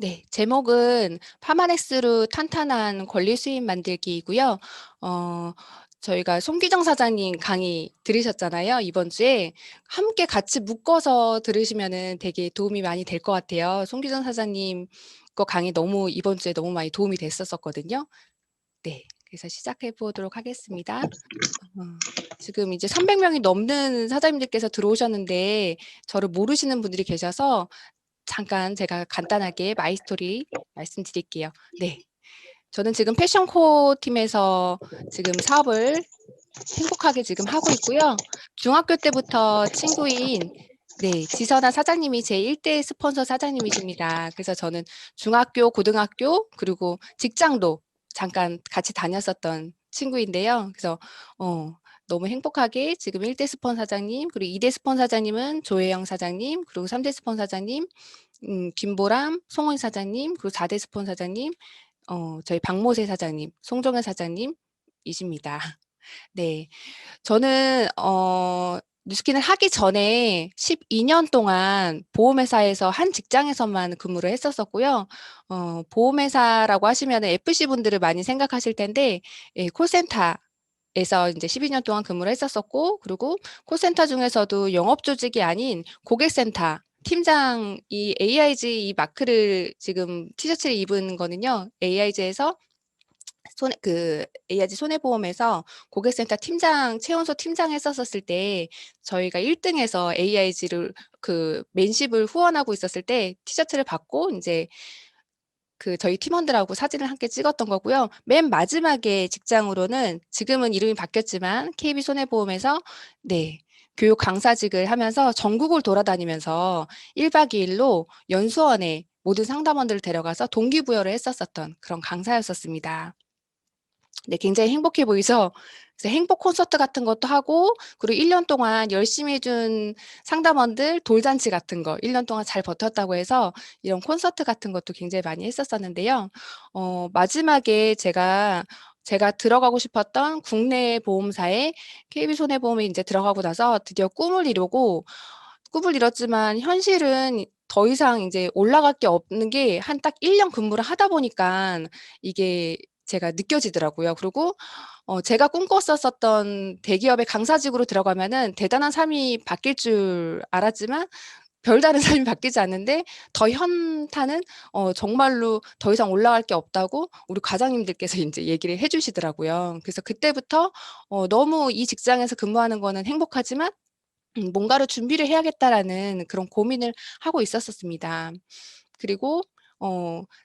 네, 제목은 파마넥스루 탄탄한 권리 수입 만들기이고요. 저희가 송기정 사장님 강의 들으셨잖아요, 이번 주에. 함께 같이 묶어서 들으시면은 되게 도움이 많이 될 것 같아요. 송기정 사장님 거 강의 이번 주에 너무 많이 도움이 됐었거든요. 네, 그래서 시작해 보도록 하겠습니다. 어, 지금 이제 300명이 넘는 사장님들께서 들어오셨는데 저를 모르시는 분들이 계셔서 잠깐 제가 간단하게 마이스토리 말씀드릴게요. 네. 저는 지금 패션코 팀에서 지금 사업을 행복하게 지금 하고 있고요. 중학교 때부터 친구인 네, 지선아 사장님이 제 1대 스폰서 사장님이십니다. 그래서 저는 중학교, 고등학교, 그리고 직장도 잠깐 같이 다녔었던 친구인데요. 그래서 너무 행복하게 지금 1대 스폰 사장님, 그리고 2대 스폰 사장님은 조혜영 사장님, 그리고 3대 스폰 사장님, 김보람, 송은 사장님, 그리고 4대 스폰 사장님, 저희 박모세 사장님, 송정현 사장님이십니다. 네. 저는, 뉴스킨을 하기 전에 12년 동안 보험회사에서 한 직장에서만 근무를 했었었고요. 보험회사라고 하시면 FC 분들을 많이 생각하실 텐데, 예, 콜센터에서 이제 12년 동안 근무를 했었었고, 그리고 콜센터 중에서도 영업 조직이 아닌 고객센터 팀장 이 AIG 이 마크를 지금 티셔츠를 입은 거는요. AIG에서 AIG 손해보험에서 고객센터 팀장, 최연소 팀장 했었을 때 저희가 1등에서 AIG를 맨십을 후원하고 있었을 때 티셔츠를 받고 이제 저희 팀원들하고 사진을 함께 찍었던 거고요. 맨 마지막에 직장으로는 지금은 이름이 바뀌었지만 KB손해보험에서 네, 교육 강사직을 하면서 전국을 돌아다니면서 1박 2일로 연수원에 모든 상담원들을 데려가서 동기부여를 했었었던 그런 강사였었습니다. 네, 굉장히 행복해 보이죠? 그래서 행복 콘서트 같은 것도 하고, 그리고 1년 동안 열심히 해준 상담원들 돌잔치 같은 거, 1년 동안 잘 버텼다고 해서 이런 콘서트 같은 것도 굉장히 많이 했었었는데요. 마지막에 제가 들어가고 싶었던 국내 보험사에 KB손해보험에 이제 들어가고 나서 드디어 꿈을 이뤘지만 현실은 더 이상 이제 올라갈 게 없는 게 한 딱 1년 근무를 하다 보니까 이게 제가 느껴지더라고요. 그리고 제가 꿈꿨었던 대기업의 강사직으로 들어가면은 대단한 삶이 바뀔 줄 알았지만 별다른 삶이 바뀌지 않는데 더 현타는 정말로 더 이상 올라갈 게 없다고 우리 과장님들께서 인제 얘기를 해 주시더라고요. 그래서 그때부터 너무 이 직장에서 근무하는 거는 행복하지만 '뭔가를 준비를 해야겠다.'라는 그런 고민을 하고 있었었습니다. 그리고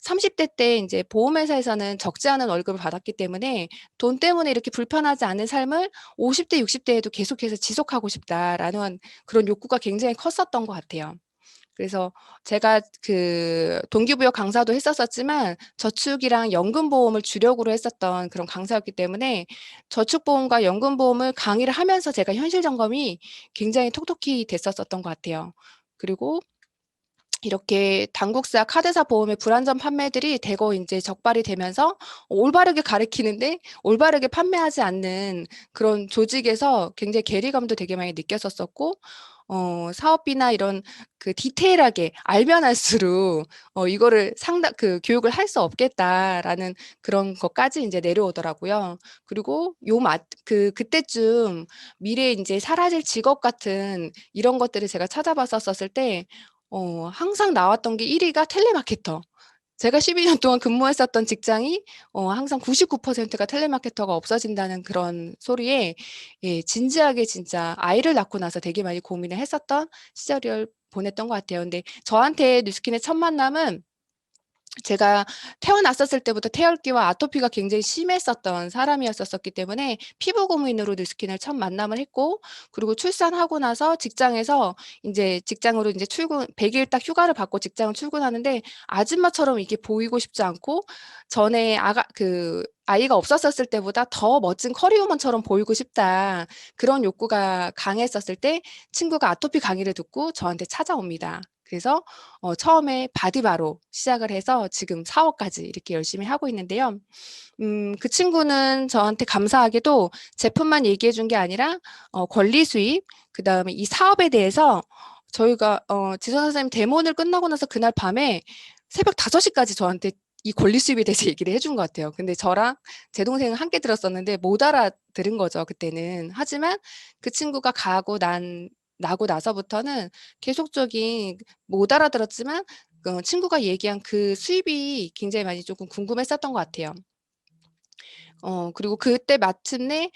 30대 때 인제 보험회사에서는 적지 않은 월급을 받았기 때문에 '돈 때문에 이렇게 불편하지 않은 삶을 50대, 60대에도 계속해서 지속하고 싶다.'라는 그런 욕구가 굉장히 컸었던 것 같아요. 그래서 제가 동기부여 강사도 했었었지만 저축이랑 연금보험을 주력으로 했었던 그런 강사였기 때문에 저축보험과 연금보험을 강의를 하면서 제가 현실 점검이 굉장히 톡톡히 됐었었던 것 같아요. 그리고 이렇게 당국사, 카드사 보험의 불안전 판매들이 대거 인제 적발이 되면서 올바르게 가르치는데 올바르게 판매하지 않는 그런 조직에서 굉장히 괴리감도 되게 많이 느꼈었었고 사업비나 이런 디테일하게 알면 알수록 이거를 교육을 할 수 없겠다라는 그런 것까지 인제 내려오더라고요. 그리고 그때쯤 미래에 인제 사라질 직업 같은 이런 것들을 제가 찾아봤었을 때 항상 나왔던 게 1 위가 텔레마케터. 제가 12년 동안 근무했었던 직장이 항상 99%가 텔레마케터가 없어진다는 그런 소리에 예 진지하게 진짜 아이를 낳고 나서 되게 많이 고민을 했었던 시절을 보냈던 것 같아요. 근데 저한테 뉴스킨의 첫 만남은 제가 태어났었을 때부터 태열기와 아토피가 굉장히 심했었던 사람이었었기 때문에 피부 고민으로 뉴스킨을 처음 만남을 했고 그리고 출산하고 나서 직장에서 인제 직장으로 인제 100일 딱 휴가를 받고 직장을 출근하는데 아줌마처럼 이렇게 보이고 싶지 않고 전에 아이가 없었을 때보다 더 멋진 커리우먼처럼 보이고 싶다. 그런 욕구가 강했었을 때 친구가 아토피 강의를 듣고 저한테 찾아옵니다. 그래서 처음에 바디바로 시작을 해서 지금 사업까지 이렇게 열심히 하고 있는데요. 그 친구는 저한테 감사하게도 제품만 얘기해 준 게 아니라 권리 수입 그다음에 이 사업에 대해서 저희가 지선 선생님 데모를 끝나고 나서 그날 밤에 새벽 5시까지 저한테 이 권리 수입에 대해서 얘기를 해준 것 같아요. 근데 저랑 제 동생은 함께 들었었는데 못 알아들은 거죠, 그때는. 하지만 그 친구가 나고 나서부터는 계속적인 못 알아들었지만 친구가 얘기한 그 수입이 굉장히 많이 조금 궁금했었던 것 같아요. 그리고 그때 마침내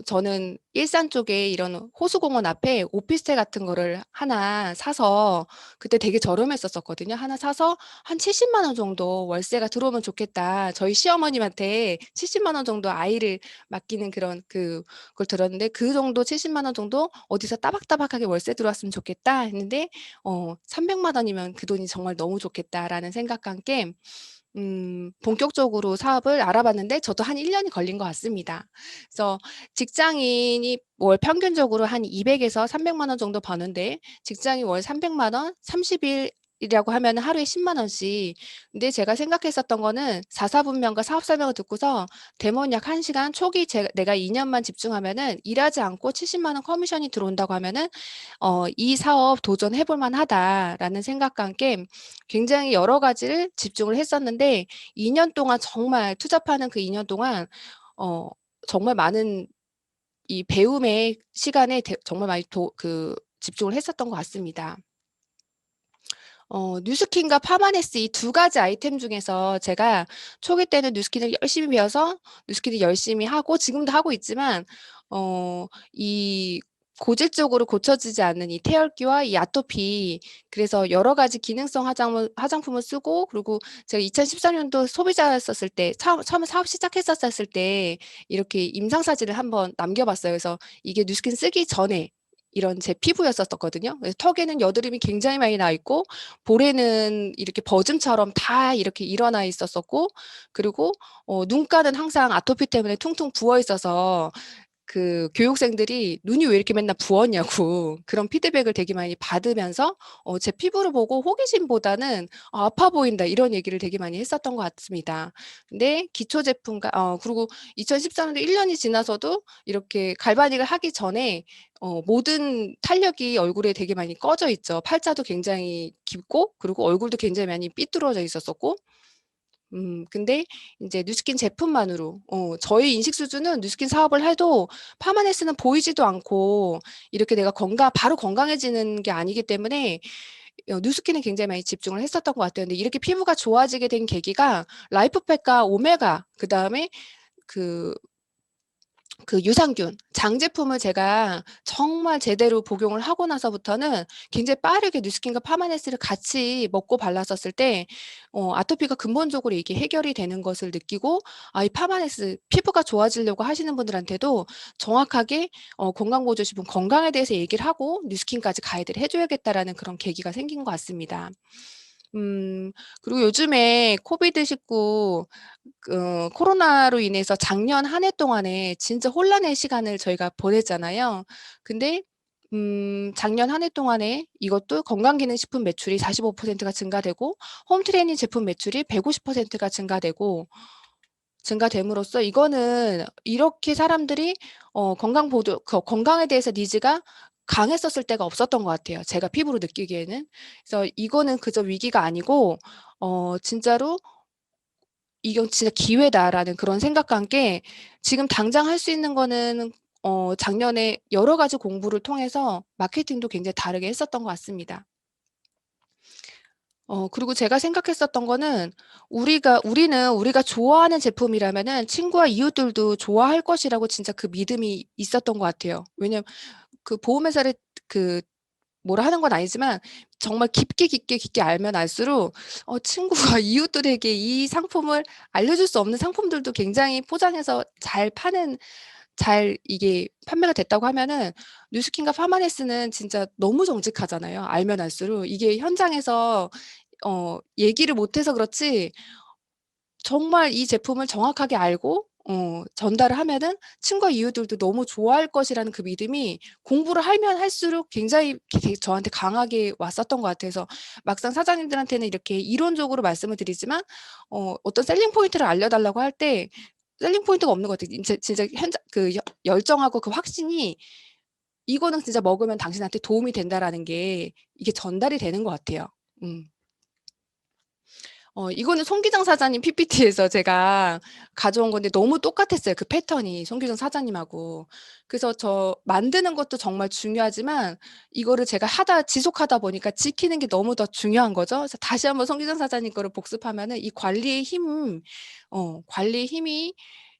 저는 일산 쪽에 이런 호수공원 앞에 오피스텔 같은 거를 하나 사서 그때 되게 저렴했었거든요. 하나 사서 한 70만 원 정도 월세가 들어오면 좋겠다. 저희 시어머님한테 70만 원 정도 아이를 맡기는 그런 그걸 들었는데 그 정도 70만 원 정도 어디서 따박따박하게 월세 들어왔으면 좋겠다 했는데 300만 원이면 그 돈이 정말 너무 좋겠다라는 생각과 함께 본격적으로 사업을 알아봤는데 저도 한 1 년이 걸린 것 같습니다. 그래서 직장인이 월 평균적으로 한 200에서 300만 원 정도 버는데 직장인 월 300만 원, 30일 이라고 하면은 하루에 10만 원씩. 근데 제가 생각했었던 거는 4 분면과 사업 설명을 듣고서 데모는 약 1 시간 초기 내가 2 년만 집중하면은 일하지 않고 70만 원 커미션이 들어온다고 하면은 '이 사업 도전해 볼 만하다.'라는 생각과 함께 굉장히 여러 가지를 집중을 했었는데 2년 동안 정말 투잡하는 그 2년 동안 어 정말 많은 이 배움의 시간에 정말 많이 집중을 했었던 것 같습니다. 뉴스킨과 파마네스 이 두 가지 아이템 중에서 제가 초기 때는 뉴스킨을 열심히 배워서 뉴스킨을 열심히 하고 지금도 하고 있지만 이 고질적으로 고쳐지지 않는 이 태열기와 이 아토피 그래서 여러 가지 기능성 화장품을 쓰고 그리고 제가 2014년도 소비자였었을 때 처음에 사업 시작했었을 때 이렇게 임상 사진을 한번 남겨 봤어요. 그래서 이게 뉴스킨 쓰기 전에 이런 제 피부였었거든요. 그래서 턱에는 여드름이 굉장히 많이 나 있고 볼에는 이렇게 버즘처럼 다 이렇게 일어나 있었었고 그리고 눈가는 항상 아토피 때문에 퉁퉁 부어 있어서 그 교육생들이 "눈이 왜 이렇게 맨날 부었냐."고 그런 피드백을 되게 많이 받으면서 제 피부를 보고 호기심보다는 아파 보인다." 이런 얘기를 되게 많이 했었던 것 같습니다. 근데 기초 제품과 그리고 2014년도 1 년이 지나서도 이렇게 갈바닉을 하기 전에 모든 탄력이 얼굴에 되게 많이 꺼져 있죠. 팔자도 굉장히 깊고 그리고 얼굴도 굉장히 많이 삐뚤어져 있었었고 근데 인제 뉴스킨 제품만으로 저희 인식 수준은 뉴스킨 사업을 해도 파마네스는 보이지도 않고 이렇게 내가 바로 건강해지는 게 아니기 때문에 뉴스킨에 굉장히 많이 집중을 했었던 것 같아요. 근데 이렇게 피부가 좋아지게 된 계기가 라이프팩과 오메가 그다음에 그 유산균 장 제품을 제가 정말 제대로 복용을 하고 나서부터는 굉장히 빠르게 뉴스킨과 파마네스를 같이 먹고 발랐었을 때 아토피가 근본적으로 이게 해결이 되는 것을 느끼고 이 파마네스 피부가 좋아지려고 하시는 분들한테도 정확하게 건강보조식품 건강에 대해서 얘기를 하고 뉴스킨까지 가이드를 해 줘야겠다라는 그런 계기가 생긴 것 같습니다. 그리고 요즘에 코비드19 코로나로 인해서 작년 한 해 동안에 진짜 혼란의 시간을 저희가 보냈잖아요. 근데 작년 한 해 동안에 이것도 건강기능식품 매출이 45%가 증가되고 홈트레이닝 제품 매출이 150%가 증가됨으로써 이거는 이렇게 사람들이 건강에 대해서 니즈가 강했었을 때가 없었던 것 같아요, 제가 피부로 느끼기에는. 그래서 이거는 그저 위기가 아니고 진짜로 '이건 진짜 기회다.'라는 그런 생각과 함께 지금 당장 할 수 있는 거는 작년에 여러 가지 공부를 통해서 마케팅도 굉장히 다르게 했었던 것 같습니다. 그리고 제가 생각했었던 거는 우리가 좋아하는 제품이라면은 친구와 이웃들도 좋아할 것이라고 진짜 그 믿음이 있었던 것 같아요. 왜냐면 그 보험회사를 그 뭐라 하는 건 아니지만 정말 깊게 알면 알수록 친구가 이웃들에게 이 상품을 알려줄 수 없는 상품들도 굉장히 포장해서 잘 이게 판매가 됐다고 하면은 뉴스킨과 파마네스는 진짜 너무 정직하잖아요, 알면 알수록. 이게 현장에서 얘기를 못 해서 그렇지 정말 이 제품을 정확하게 알고 전달을 하면은 친구와 이웃들도 너무 좋아할 것이라는 그 믿음이 공부를 하면 할수록 굉장히 저한테 강하게 왔었던 것 같아서 막상 사장님들한테는 이렇게 이론적으로 말씀을 드리지만 어떤 셀링 포인트를 알려 달라고 할 때 셀링 포인트가 없는 것 같아요. 진짜 현장 열정하고 그 확신이 '이거는 진짜 먹으면 당신한테 도움이 된다.'라는 게 이게 전달이 되는 것 같아요. 음. 이거는 송기정 사장님 PPT에서 제가 가져온 건데 너무 똑같았어요. 그 패턴이 송기정 사장님하고. 그래서 저 만드는 것도 정말 중요하지만 이거를 제가 지속하다 보니까 지키는 게 너무 더 중요한 거죠. 그래서 다시 한번 송기정 사장님 거를 복습하면은 이 관리의 힘이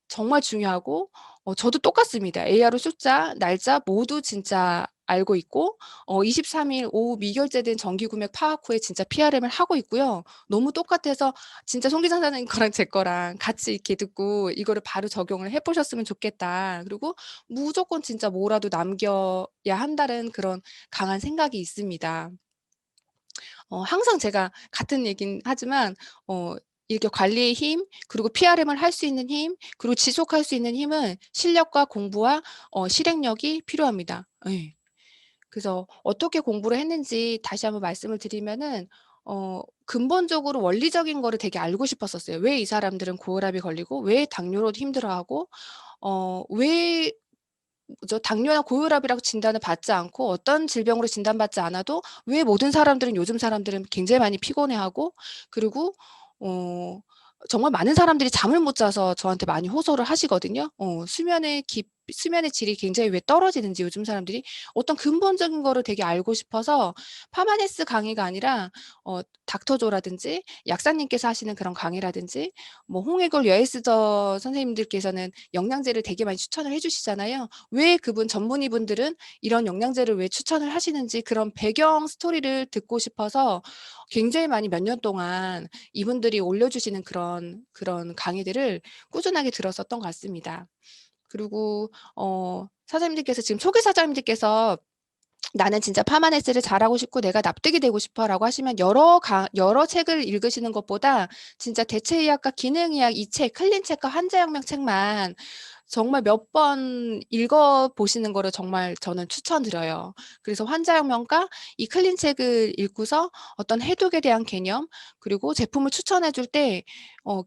정말 중요하고, 저도 똑같습니다. AR로 숫자, 날짜 모두 진짜 알고 있고, 23일 오후 미결제된 정기구매 파악 후에 진짜 PRM을 하고 있고요. 너무 똑같아서 진짜 송 기자님 거랑 제 거랑 같이 이렇게 듣고 이거를 바로 적용을 해보셨으면 좋겠다. 그리고 무조건 진짜 뭐라도 남겨야 한다는 그런 강한 생각이 있습니다. 항상 제가 같은 얘긴 하지만, 이렇게 관리의 힘, 그리고 PRM을 할 수 있는 힘, 그리고 지속할 수 있는 힘은 실력과 공부와 실행력이 필요합니다. 예. 그래서 어떻게 공부를 했는지 다시 한번 말씀을 드리면은, 근본적으로 원리적인 거를 되게 알고 싶었었어요. 왜 이 사람들은 고혈압이 걸리고, 왜 당뇨로도 힘들어하고, 왜 당뇨나 고혈압이라고 진단을 받지 않고 어떤 질병으로 진단받지 않아도 왜 모든 사람들은 요즘 사람들은 굉장히 많이 피곤해하고, 그리고 어 정말 많은 사람들이 잠을 못 자서 저한테 많이 호소를 하시거든요. 수면의 질이 굉장히 왜 떨어지는지 요즘 사람들이 어떤 근본적인 거를 되게 알고 싶어서 파마네스 강의가 아니라 닥터조라든지 약사님께서 하시는 그런 강의라든지, 뭐 홍해골 여에스더 선생님들께서는 영양제를 되게 많이 추천을 해 주시잖아요. 왜 그분 전문의분들은 이런 영양제를 왜 추천을 하시는지 그런 배경 스토리를 듣고 싶어서 굉장히 많이 몇 년 동안 이분들이 올려주시는 그런 강의들을 꾸준하게 들었었던 것 같습니다. 그리고 사장님들께서 지금 초기 사장님들께서 나는 진짜 파마네스를 잘하고 싶고 내가 납득이 되고 싶어라고 하시면 여러 책을 읽으시는 것보다 진짜 대체의학과 기능의학 이 책, 클린책과 환자혁명 책만 정말 몇 번 읽어보시는 거를 정말 저는 추천드려요. 그래서 환자혁명과 이 클린책을 읽고서 어떤 해독에 대한 개념, 그리고 제품을 추천해 줄 때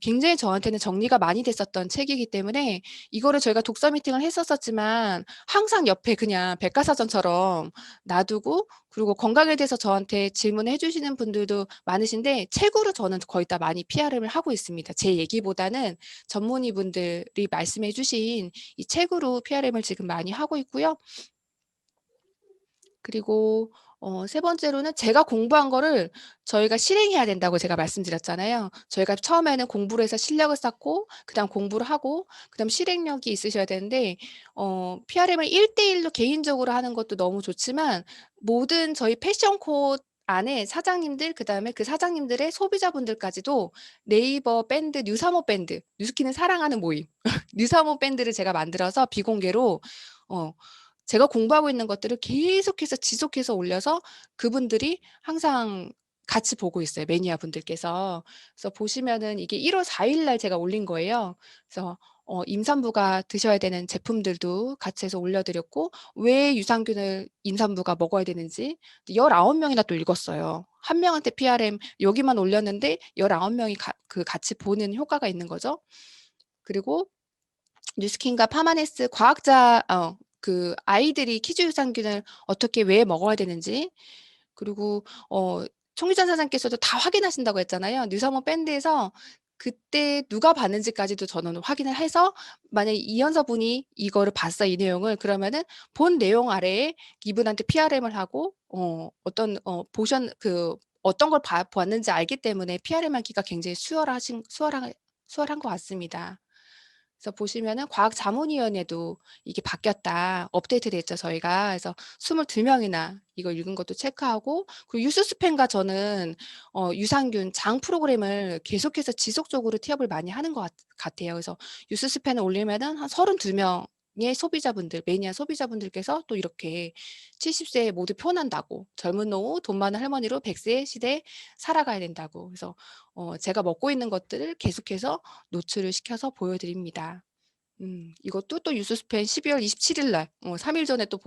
굉장히 저한테는 정리가 많이 됐었던 책이기 때문에 이거를 저희가 독서 미팅을 했었지만 항상 옆에 그냥 백과사전처럼 놔두고, 그리고 건강에 대해서 저한테 질문해 주시는 분들도 많으신데 책으로 저는 거의 다 많이 PR을 하고 있습니다. 제 얘기보다는 전문의 분들이 말씀해 주신 이 책으로 PRM을 지금 많이 하고 있고요. 그리고 세 번째로는 제가 공부한 거를 저희가 실행해야 된다고 제가 말씀드렸잖아요. 저희가 처음에는 공부를 해서 실력을 쌓고 그다음 공부를 하고 그다음 실행력이 있으셔야 되는데, PRM을 1대 1로 개인적으로 하는 것도 너무 좋지만 모든 저희 패션 코 안에 사장님들, 그다음에 그 사장님들의 소비자분들까지도 네이버 밴드 뉴사모 밴드, 뉴스키는 사랑하는 모임 뉴사모 밴드를 제가 만들어서 비공개로 어 제가 공부하고 있는 것들을 계속해서 지속해서 올려서 그분들이 항상 같이 보고 있어요, 매니아 분들께서. 그래서 보시면은 이게 1월 4일 날 제가 올린 거예요. 그래서 임산부가 드셔야 되는 제품들도 같이 해서 올려 드렸고, 왜 유산균을 임산부가 먹어야 되는지 19 명이나 또 읽었어요. 한 명한테 PRM 여기만 올렸는데 19 명이 같이 보는 효과가 있는 거죠. 그리고 뉴스킨과 파마네스 아이들이 키즈 유산균을 어떻게 왜 먹어야 되는지, 그리고 총기전 사장께서도 다 확인하신다고 했잖아요. 뉴사모 밴드에서 그때 누가 봤는지까지도 저는 확인을 해서, 만약에 이현서 분이 이거를 봤어, 이 내용을. 그러면은 본 내용 아래에 이분한테 PRM을 하고 어떤 걸 봤는지 알기 때문에 PRM 하기가 굉장히 수월한 것 같습니다. 그래서 보시면은 과학자문위원회도 이게 바뀌었다. 업데이트 됐죠, 저희가. 그래서 22명이나 이거 읽은 것도 체크하고, 그리고 유스스펜과 저는 유산균 장 프로그램을 계속해서 지속적으로 티업을 많이 하는 것 같아요. 그래서 유스스펜을 올리면은 한 32명의 소비자분들, 매니아 소비자분들께서 또 이렇게 70세에 모두 표현한다고. 젊은 노후, 돈 많은 할머니로 100세 시대에 살아가야 된다고. 그래서 제가 먹고 있는 것들을 계속해서 노출을 시켜서 보여드립니다. 이것도 또 뉴스스펜 12월 27일 날 3일 전에 또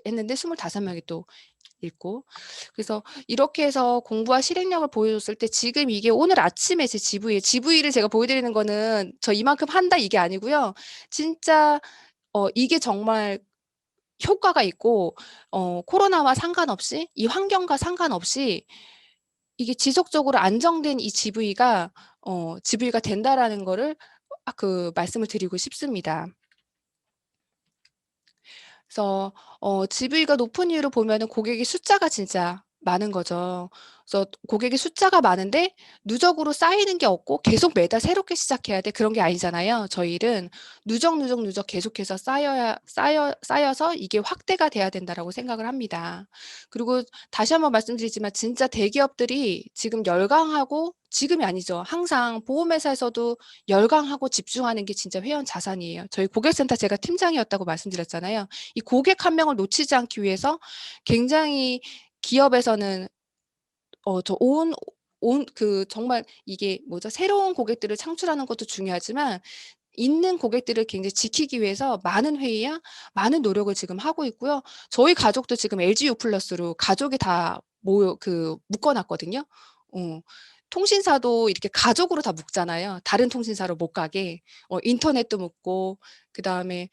했는데 25명이 또 읽고, 그래서 이렇게 해서 공부와 실행력을 보여줬을 때 지금 이게 오늘 아침에 제 GV를 제가 보여드리는 거는 저 이만큼 한다 이게 아니고요. 진짜 이게 정말 효과가 있고, 코로나와 상관없이 이 환경과 상관없이 이게 지속적으로 안정된 이 GV가 된다라는 거를 말씀을 드리고 싶습니다. 그래서 GV가 높은 이유를 보면은 고객의 숫자가 진짜 많은 거죠. 그래서 고객의 숫자가 많은데 누적으로 쌓이는 게 없고 계속 매달 새롭게 시작해야 돼 그런 게 아니잖아요. 저희 일은 누적 계속해서 쌓여서 이게 확대가 돼야 된다라고 생각을 합니다. 그리고 다시 한번 말씀드리지만 진짜 대기업들이 지금 열광하고 지금이 아니죠. 항상 보험회사에서도 열광하고 집중하는 게 진짜 회원 자산이에요. 저희 고객센터 제가 팀장이었다고 말씀드렸잖아요. 이 고객 한 명을 놓치지 않기 위해서 굉장히 기업에서는 정말 이게 뭐죠? 새로운 고객들을 창출하는 것도 중요하지만 있는 고객들을 굉장히 지키기 위해서 많은 회의와 많은 노력을 지금 하고 있고요. 저희 가족도 지금 LG U 플러스로 가족이 다 묶어 놨거든요. 어. 통신사도 이렇게 가족으로 다 묶잖아요. 다른 통신사로 못 가게. 인터넷도 묶고 그다음에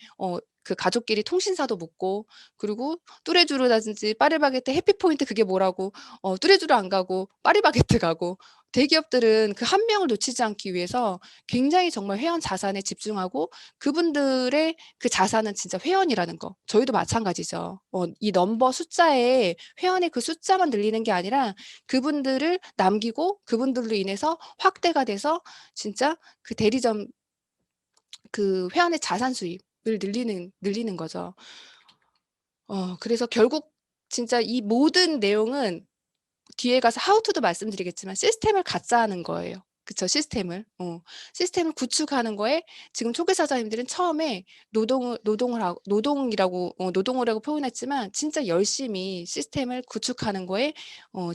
그 가족끼리 통신사도 묶고 그리고 뚜레쥬르라든지 파리바게뜨, 해피포인트 그게 뭐라고 뚜레쥬르 안 가고 파리바게뜨 가고 대기업들은 그 한 명을 놓치지 않기 위해서 굉장히 정말 회원 자산에 집중하고 그분들의 그 자산은 진짜 회원이라는 거. 저희도 마찬가지죠. 이 넘버 숫자에 회원의 그 숫자만 늘리는 게 아니라 그분들을 남기고 그분들로 인해서 확대가 돼서 진짜 그 대리점 그 회원의 자산 수입을 늘리는 거죠. 그래서 결국 진짜 이 모든 내용은 뒤에 가서 how to도 말씀드리겠지만 시스템을 갖자 하는 거예요. 그쵸. 시스템을 구축하는 거에 지금 초기 사장님들은 처음에 노동이라고 표현했지만 진짜 열심히 시스템을 구축하는 거에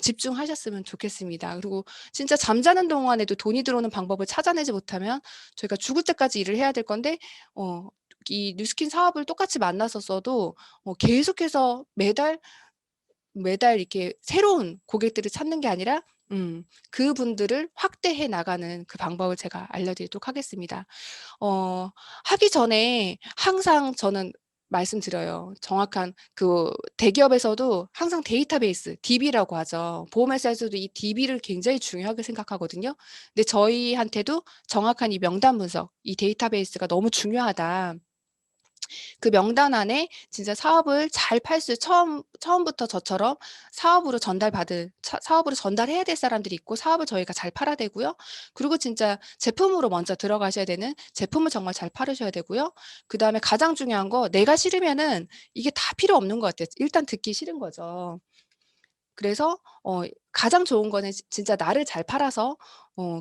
집중하셨으면 좋겠습니다. 그리고 진짜 잠자는 동안에도 돈이 들어오는 방법을 찾아내지 못하면 저희가 죽을 때까지 일을 해야 될 건데 이 뉴스킨 사업을 똑같이 만났었어도 계속해서 매달 이렇게 새로운 고객들을 찾는 게 아니라 그분들을 확대해 나가는 그 방법을 제가 알려드리도록 하겠습니다. 하기 전에 항상 저는 말씀드려요. 정확한 대기업에서도 항상 데이터베이스, DB라고 하죠. 보험회사에서도 이 DB를 굉장히 중요하게 생각하거든요. 근데 저희한테도 정확한 이 명단 분석, 이 데이터베이스가 너무 중요하다. 그 명단 안에 진짜 사업을 잘 팔 수 처음부터 저처럼 사업으로 전달해야 될 사람들이 있고 사업을 저희가 잘 팔아야 되고요. 그리고 진짜 제품으로 먼저 들어가셔야 되는 제품을 정말 잘 팔으셔야 되고요. 그다음에 가장 중요한 거 내가 싫으면은 이게 다 필요 없는 것 같아요. 일단 듣기 싫은 거죠. 그래서 가장 좋은 거는 진짜 나를 잘 팔아서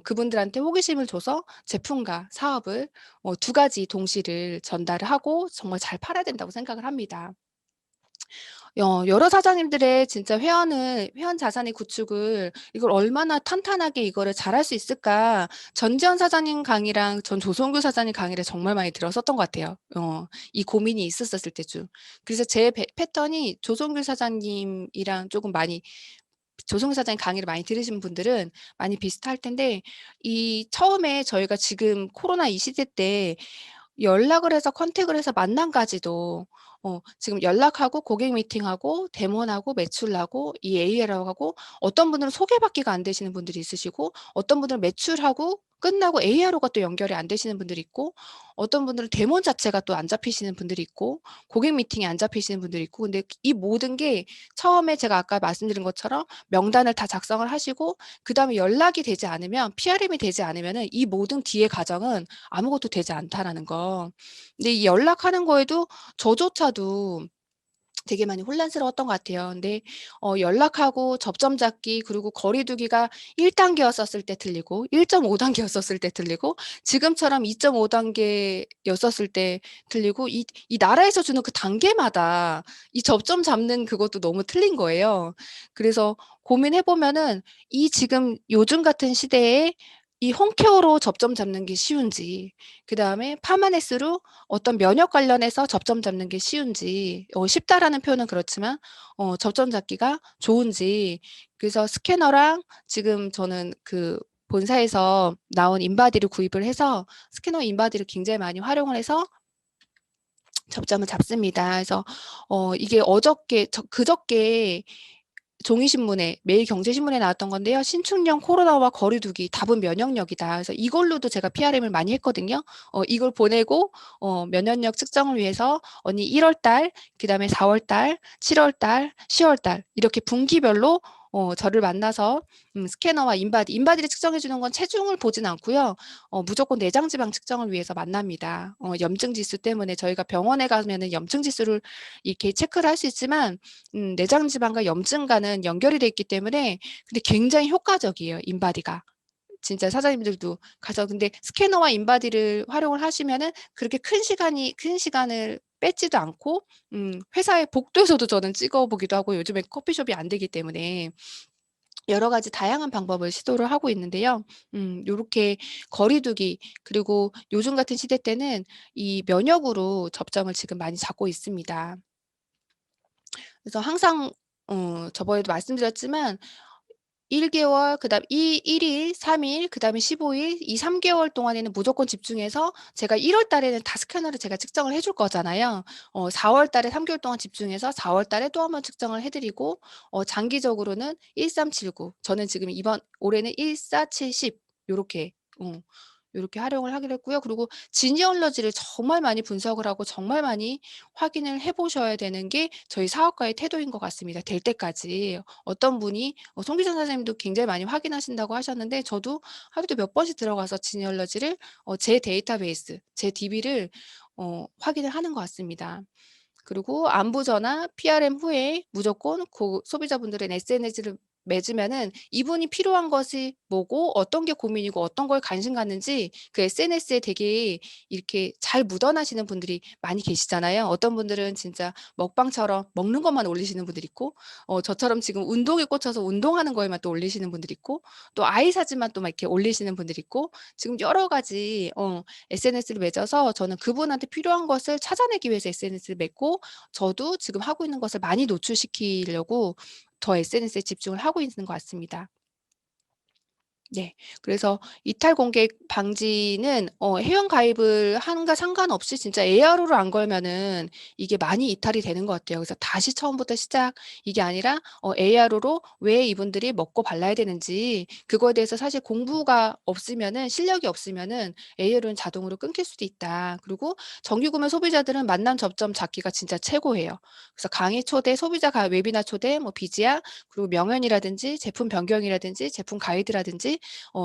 그분들한테 호기심을 줘서 제품과 사업을 두 가지 동시를 전달을 하고 정말 잘 팔아야 된다고 생각을 합니다. 여러 사장님들의 진짜 회원 자산의 구축을 이걸 얼마나 탄탄하게 이거를 잘할 수 있을까 전지현 사장님 강의랑 전 조성규 사장님 강의를 정말 많이 들었었던 것 같아요. 이 고민이 있었을 때쯤. 그래서 제 패턴이 조성규 사장님이랑 조금 많이 조성규 사장님 강의를 많이 들으신 분들은 많이 비슷할 텐데 이 처음에 저희가 지금 코로나 이 시대 때 연락을 해서 컨택을 해서 만남까지도 지금 연락하고 고객 미팅하고 데모하고 매출하고 이 AR하고 하고 어떤 분들은 소개받기가 안 되시는 분들이 있으시고 어떤 분들은 매출하고 끝나고 AR호가 또 연결이 안 되시는 분들이 있고 어떤 분들은 데모 자체가 또 안 잡히시는 분들이 있고 고객 미팅이 안 잡히시는 분들이 있고 근데 이 모든 게 처음에 제가 아까 말씀드린 것처럼 명단을 다 작성을 하시고 그다음에 연락이 되지 않으면 PRM이 되지 않으면은 이 모든 뒤의 과정은 아무것도 되지 않다라는 거. 근데 이 연락하는 거에도 저조차도 되게 많이 혼란스러웠던 것 같아요. 근데 연락하고 접점 잡기 그리고 거리 두기가 1 단계였었을 때 틀리고 1.5 단계였었을 때 틀리고 지금처럼 2.5 단계였었을 때 틀리고 이 나라에서 주는 그 단계마다 이 접점 잡는 그것도 너무 틀린 거예요. 그래서 고민해 보면은 이 지금 요즘 같은 시대에 이 홈케어로 접점 잡는 게 쉬운지 그다음에 파마네스로 어떤 면역 관련해서 접점 잡는 게 쉬운지 쉽다라는 표현은 그렇지만 접점 잡기가 좋은지 그래서 스캐너랑 지금 저는 그 본사에서 나온 인바디를 구입을 해서 스캐너 인바디를 굉장히 많이 활용을 해서 접점을 잡습니다. 그래서 이게 그저께 종이신문에 매일경제신문에 나왔던 건데요. "신축년 코로나와 거리 두기, 답은 면역력이다." 그래서 이걸로도 제가 PRM을 많이 했거든요. 이걸 보내고 면역력 측정을 위해서 언니 1월 달, 그다음에 4월 달, 7월 달, 10월 달 이렇게 분기별로 저를 만나서 스캐너와 인바디를 측정해 주는 건 체중을 보진 않고요. 무조건 내장 지방 측정을 위해서 만납니다. 염증 지수 때문에 저희가 병원에 가면은 염증 지수를 이렇게 체크를 할 수 있지만 내장 지방과 염증과는 연결이 돼 있기 때문에 근데 굉장히 효과적이에요, 인바디가. 진짜 사장님들도 가서 근데 스캐너와 인바디를 활용을 하시면은 그렇게 큰 시간을 뺏지도 않고 회사의 복도에서도 저는 찍어 보기도 하고 요즘에 커피숍이 안 되기 때문에 여러 가지 다양한 방법을 시도를 하고 있는데요. 요렇게 거리 두기 그리고 요즘 같은 시대 때는 이 면역으로 접점을 지금 많이 잡고 있습니다. 그래서 항상 저번에도 말씀드렸지만 1 개월 그다음 이 1 일, 3 일, 그다음에 15일 이 3 개월 동안에는 무조건 집중해서 제가 1월 달에는 다 스캐너를 제가 측정을 해줄 거잖아요. 4월 달에 3 개월 동안 집중해서 4월 달에 또 한번 측정을 해 드리고 장기적으로는 1379 저는 지금 이번 올해는 1470 요렇게 요렇게 활용을 하기로 했고요. 그리고 지니얼러지를 정말 많이 분석을 하고 정말 많이 확인을 해 보셔야 되는 게 저희 사업가의 태도인 것 같습니다, 될 때까지. 어떤 분이 송기정 선생님도 굉장히 많이 확인하신다고 하셨는데 저도 하루에도 몇 번씩 들어가서 지니얼러지를 제 데이터베이스, 제 DB를 확인을 하는 것 같습니다. 그리고 안부 전화, PRM 후에 무조건 소비자분들의 SNS를 맺으면은 이분이 필요한 것이 뭐고 어떤 게 고민이고 어떤 거에 관심 갖는지 그 SNS에 되게 이렇게 잘 묻어나시는 분들이 많이 계시잖아요. 어떤 분들은 진짜 먹방처럼 먹는 것만 올리시는 분들이 있고 저처럼 지금 운동에 꽂혀서 운동하는 거에만 또 올리시는 분들이 있고 또 아이 사진만 또 막 이렇게 올리시는 분들이 있고 지금 여러 가지 SNS를 맺어서 저는 그분한테 필요한 것을 찾아내기 위해서 SNS를 맺고 저도 지금 하고 있는 것을 많이 노출시키려고 더 SNS에 집중을 하고 있는 것 같습니다. 네. 그래서 이탈 공개 방지는 회원 가입을 한과 상관없이 진짜 AR호를 안 걸면은 이게 많이 이탈이 되는 것 같아요. 그래서 다시 처음부터 시작 이게 아니라 AR호로 왜 이분들이 먹고 발라야 되는지 그거에 대해서 사실 공부가 없으면은 실력이 없으면은 AR호는 자동으로 끊길 수도 있다. 그리고 정기 구매 소비자들은 만남 접점 잡기가 진짜 최고예요. 그래서 강의 초대, 소비자 웨비나 초대, 뭐 비지야 그리고 명연이라든지 제품 변경이라든지 제품 가이드라든지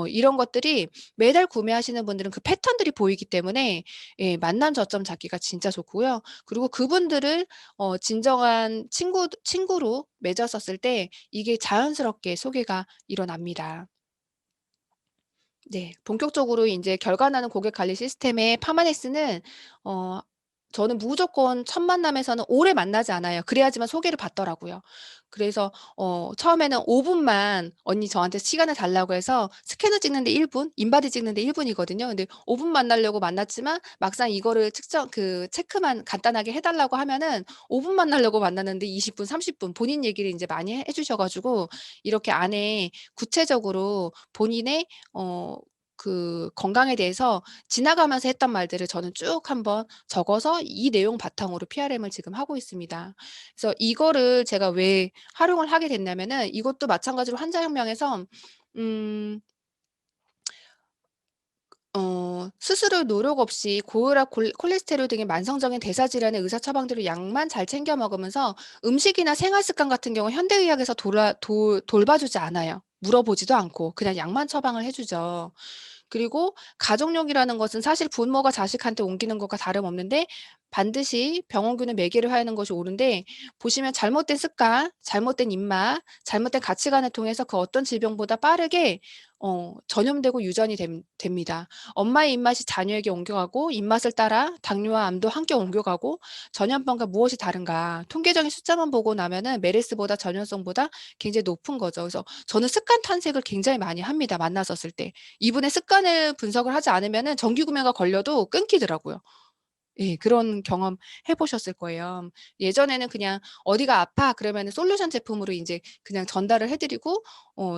이런 것들이 매달 구매하시는 분들은 그 패턴들이 보이기 때문에 예 만남 저점 잡기가 진짜 좋고요. 그리고 그분들을 진정한 친구로 맺었었을 때 이게 자연스럽게 소개가 일어납니다. 네. 본격적으로 인제 결과 나는 고객 관리 시스템의 파마넥스는 어 저는 무조건 첫 만남에서는 오래 만나지 않아요. 그래야지만 소개를 받더라고요. 그래서 처음에는 5 분만 언니 저한테 시간을 달라고 해서 스캐너 찍는데 1 분, 인바디 찍는데 1 분이거든요. 근데 5분 만나려고 만났지만 막상 이거를 체크만 간단하게 해 달라고 하면은 5분 만나려고 만났는데 20 분, 30분 본인 얘기를 인제 많이 해 주셔 가지고 이렇게 안에 구체적으로 본인의 어 건강에 대해서 지나가면서 했던 말들을 저는 쭉 한번 적어서 이 내용 바탕으로 PRM을 지금 하고 있습니다. 그래서 이거를 제가 왜 활용을 하게 됐냐면은 이것도 마찬가지로 환자혁명에서 음 스스로 노력 없이 고혈압, 콜레스테롤 등의 만성적인 대사 질환의 의사 처방대로 약만 잘 챙겨 먹으면서 음식이나 생활 습관 같은 경우 현대의학에서 돌봐 주지 않아요. 물어보지도 않고 그냥 약만 처방을 해 주죠. 그리고 가족력이라는 것은 사실 부모가 자식한테 옮기는 것과 다름없는데 반드시 병원균을 매개를 하는 것이 옳은데 보시면 잘못된 습관, 잘못된 입맛, 잘못된 가치관을 통해서 그 어떤 질병보다 빠르게 전염되고 유전이 됩니다. 엄마의 입맛이 자녀에게 옮겨가고 입맛을 따라 당뇨와 암도 함께 옮겨가고 전염병과 무엇이 다른가? 통계적인 숫자만 보고 나면은 메르스보다 전염성보다 굉장히 높은 거죠. 그래서 저는 습관 탐색을 굉장히 많이 합니다, 만났었을 때. 이분의 습관을 분석을 하지 않으면은 정기 구매가 걸려도 끊기더라고요. 예. 그런 경험 해 보셨을 거예요. 예전에는 그냥 "어디가 아파." 그러면은 솔루션 제품으로 인제 그냥 전달을 해 드리고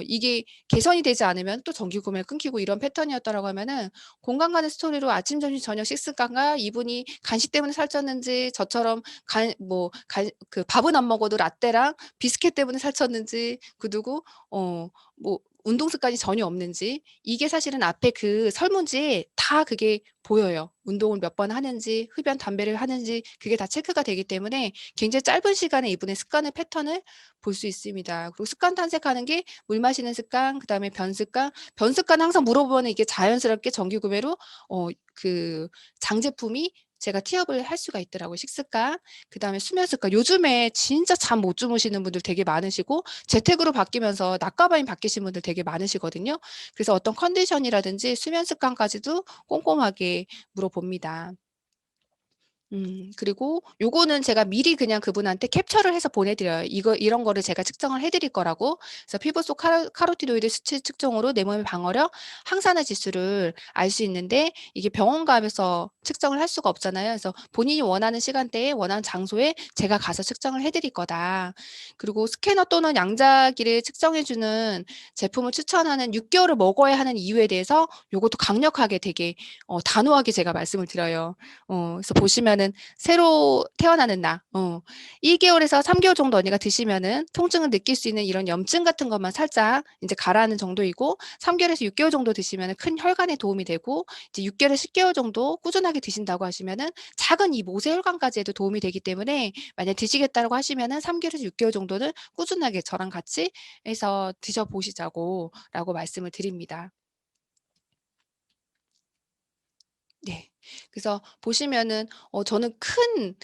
이게 개선이 되지 않으면 또 정기 구매가 끊기고 이런 패턴이었다라고 하면은 공감 가는 스토리로 아침, 점심, 저녁 식습관과 이분이 간식 때문에 살쪘는지 저처럼 간 뭐 간 그 밥은 안 먹어도 라떼랑 비스킷 때문에 살쪘는지 그리고 뭐 운동 습관이 전혀 없는지 이게 사실은 앞에 그 설문지에 다 그게 보여요. 운동을 몇 번 하는지 흡연, 담배를 하는지 그게 다 체크가 되기 때문에 굉장히 짧은 시간에 이분의 습관의 패턴을 볼 수 있습니다. 그리고 습관 탐색하는 게 물 마시는 습관 그다음에 변 습관, 변 습관은 항상 물어보면은 이게 자연스럽게 정기 구매로 그 장제품이 제가 티업을 할 수가 있더라고요. 식습관 그다음에 수면 습관 요즘에 진짜 잠 못 주무시는 분들 되게 많으시고 재택으로 바뀌면서 낮과 밤이 바뀌신 분들 되게 많으시거든요. 그래서 어떤 컨디션이라든지 수면 습관까지도 꼼꼼하게 물어봅니다. 그리고 요거는 제가 미리 그냥 그분한테 캡처를 해서 보내 드려요. 이거 이런 거를 제가 측정을 해 드릴 거라고. 그래서 피부 속 카로티노이드 수치 측정으로 내 몸의 방어력, 항산화 지수를 알 수 있는데 이게 병원 가면서 측정을 할 수가 없잖아요. 그래서 본인이 원하는 시간대에 원하는 장소에 제가 가서 측정을 해 드릴 거다. 그리고 스캐너 또는 양자기를 측정해 주는 제품을 추천하는 6 개월을 먹어야 하는 이유에 대해서 요것도 강력하게 되게 단호하게 제가 말씀을 드려요. 그래서 보시면은 새로 태어나는 나 1 개월에서 3 개월 정도 언니가 드시면은 통증을 느낄 수 있는 이런 염증 같은 것만 살짝 인제 가라앉는 정도이고 3 개월에서 6 개월 정도 드시면은 큰 혈관에 도움이 되고 이제 6 개월에서 10 개월 정도 꾸준하게 드신다고 하시면은 작은 이 모세혈관까지도 도움이 되기 때문에 만약 드시겠다고 하시면은 3 개월에서 6 개월 정도는 꾸준하게 저랑 같이 해서 드셔 보시자고 말씀을 드립니다. 네. 그래서 보시면은 저는 큰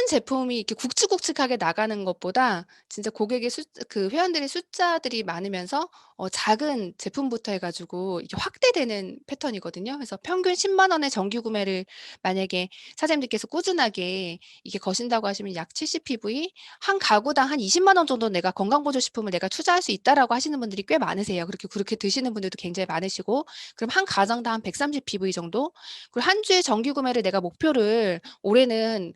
제품이 이렇게 굵직굵직하게 나가는 것보다 진짜 고객의 그 회원들의 숫자들이 많으면서 작은 제품부터 해 가지고 이게 확대되는 패턴이거든요. 그래서 평균 10만 원의 정기 구매를 만약에 사장님들께서 꾸준하게 이게 거신다고 하시면 약 70 PV 한 가구당 한 20만 원 정도 '내가 건강보조식품을 내가 투자할 수 있다.'라고 하시는 분들이 꽤 많으세요. 그렇게 드시는 분들도 굉장히 많으시고 그럼 한 가정당 한 130 PV 정도 그리고 한 주에 정기 구매를 내가 목표를 올해는